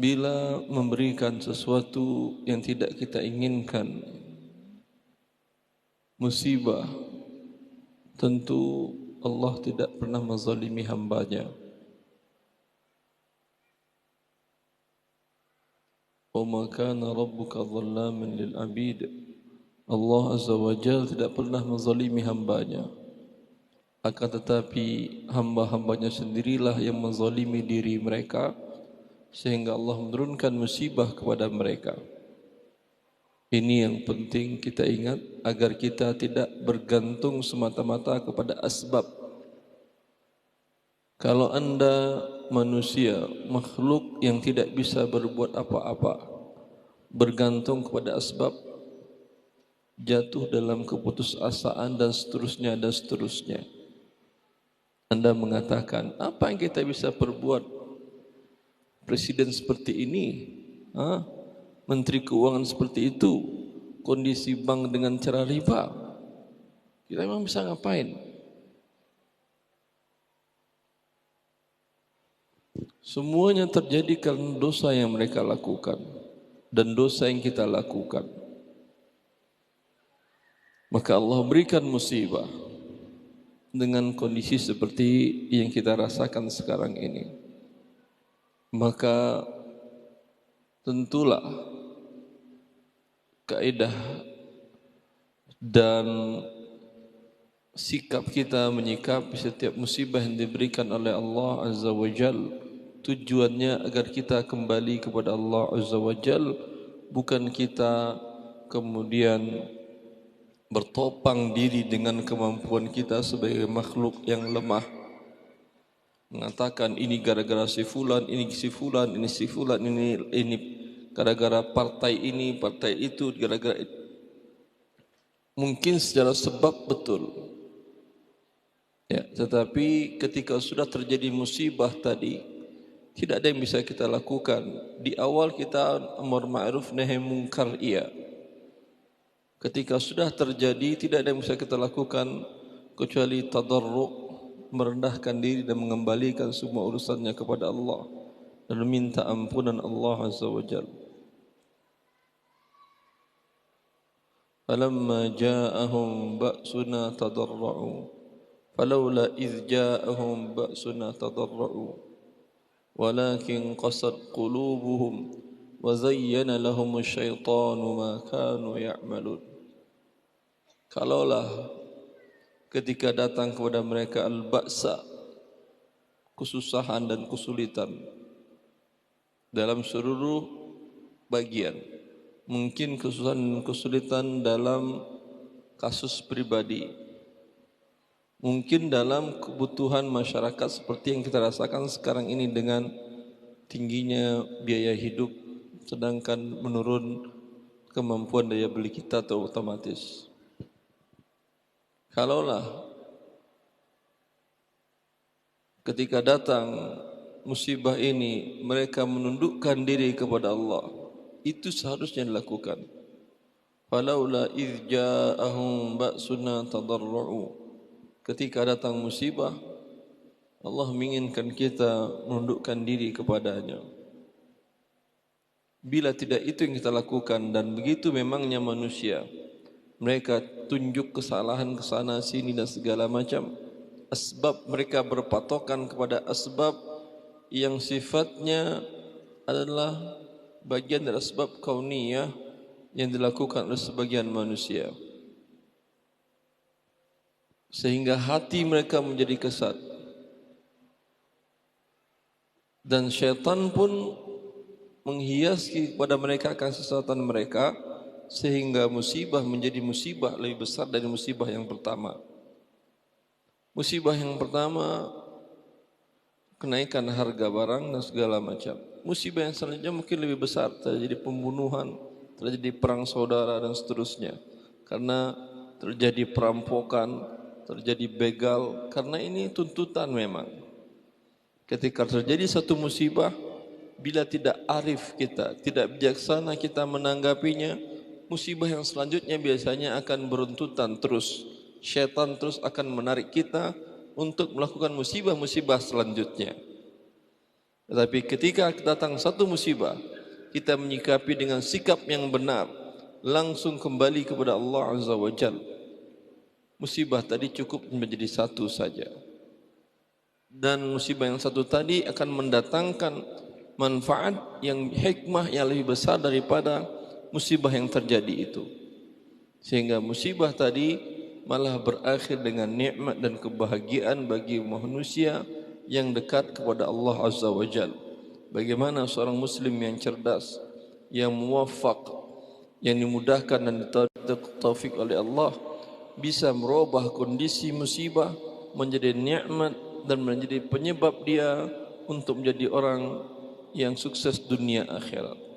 bila memberikan sesuatu yang tidak kita inginkan, musibah, tentu Allah tidak pernah menzalimi hambanya. Wa ma kana rabbuka dhallaman lil abid. Allah Azza wa Jalla tidak pernah menzalimi hambanya. Akan tetapi hamba-hambanya sendirilah yang menzalimi diri mereka, sehingga Allah menurunkan musibah kepada mereka. Ini yang penting kita ingat agar kita tidak bergantung semata-mata kepada asbab. Kalau anda manusia, makhluk yang tidak bisa berbuat apa-apa, bergantung kepada asbab, jatuh dalam keputusasaan dan seterusnya dan seterusnya. Anda mengatakan, apa yang kita bisa perbuat? Presiden seperti ini, Menteri Keuangan seperti itu, kondisi bank dengan cara riba, kita memang bisa ngapain? Semuanya terjadi karena dosa yang mereka lakukan dan dosa yang kita lakukan. Maka Allah berikan musibah dengan kondisi seperti yang kita rasakan sekarang ini. Maka tentulah kaidah dan sikap kita menyikapi setiap musibah yang diberikan oleh Allah Azza wa Jalla, tujuannya agar kita kembali kepada Allah Azza wa Jalla, bukan kita kemudian bertopang diri dengan kemampuan kita sebagai makhluk yang lemah, mengatakan ini gara-gara si fulan, ini si fulan, ini si fulan, ini gara-gara partai ini, partai itu, gara-gara itu. Mungkin secara sebab betul, ya, tetapi ketika sudah terjadi musibah tadi, tidak ada yang bisa kita lakukan. Di awal kita amar ma'ruf nahi munkar, iya. Ketika sudah terjadi, tidak ada yang bisa kita lakukan kecuali tadarru', merendahkan diri dan mengembalikan semua urusannya kepada Allah dan meminta ampunan Allah Azza wa Jalla. Falamma ja'ahum ba'suna tadarra'u falawla idh ja'ahum ba'suna tadarra'u walakin qasat qulubuhum wa zayyana lahum asyaitanu ma kanu ya'malun. Kalaulah ketika datang kepada mereka al-ba'sa, kesusahan dan kesulitan dalam seluruh bagian, mungkin kesusahan dan kesulitan dalam kasus pribadi, mungkin dalam kebutuhan masyarakat seperti yang kita rasakan sekarang ini dengan tingginya biaya hidup, sedangkan menurun kemampuan daya beli kita atau otomatis. Kalaulah ketika datang musibah ini mereka menundukkan diri kepada Allah, itu seharusnya dilakukan. Falaula idh ja'ahum ba'suna tadarra'u. Ketika datang musibah, Allah menginginkan kita menundukkan diri kepadanya. Bila tidak itu yang kita lakukan, dan begitu memangnya manusia, mereka tunjuk kesalahan ke sana sini dan segala macam, asbab mereka berpatokan kepada asbab yang sifatnya adalah bagian dari asbab kauniyah yang dilakukan oleh sebagian manusia, sehingga hati mereka menjadi kesat dan syaitan pun menghiasi kepada mereka akan kesesatan mereka, sehingga musibah menjadi musibah lebih besar dari musibah yang pertama. Musibah yang pertama kenaikan harga barang dan segala macam. Musibah yang selanjutnya mungkin lebih besar, terjadi pembunuhan, terjadi perang saudara dan seterusnya. Karena terjadi perampokan, terjadi begal, karena ini tuntutan memang. Ketika terjadi satu musibah, bila tidak arif kita, tidak bijaksana kita menanggapinya, musibah yang selanjutnya biasanya akan beruntutan terus. Syaitan terus akan menarik kita untuk melakukan musibah-musibah selanjutnya. Tetapi ketika datang satu musibah, kita menyikapi dengan sikap yang benar, langsung kembali kepada Allah Azza wa Jalla. Musibah tadi cukup menjadi satu saja. Dan musibah yang satu tadi akan mendatangkan manfaat yang hikmah yang lebih besar daripada musibah yang terjadi itu. Sehingga musibah tadi malah berakhir dengan nikmat dan kebahagiaan bagi manusia yang dekat kepada Allah Azza wa Jalla. Bagaimana seorang muslim yang cerdas, yang muwaffaq, yang dimudahkan dan ditaufik oleh Allah bisa merubah kondisi musibah menjadi nikmat dan menjadi penyebab dia untuk menjadi orang yang sukses dunia akhirat.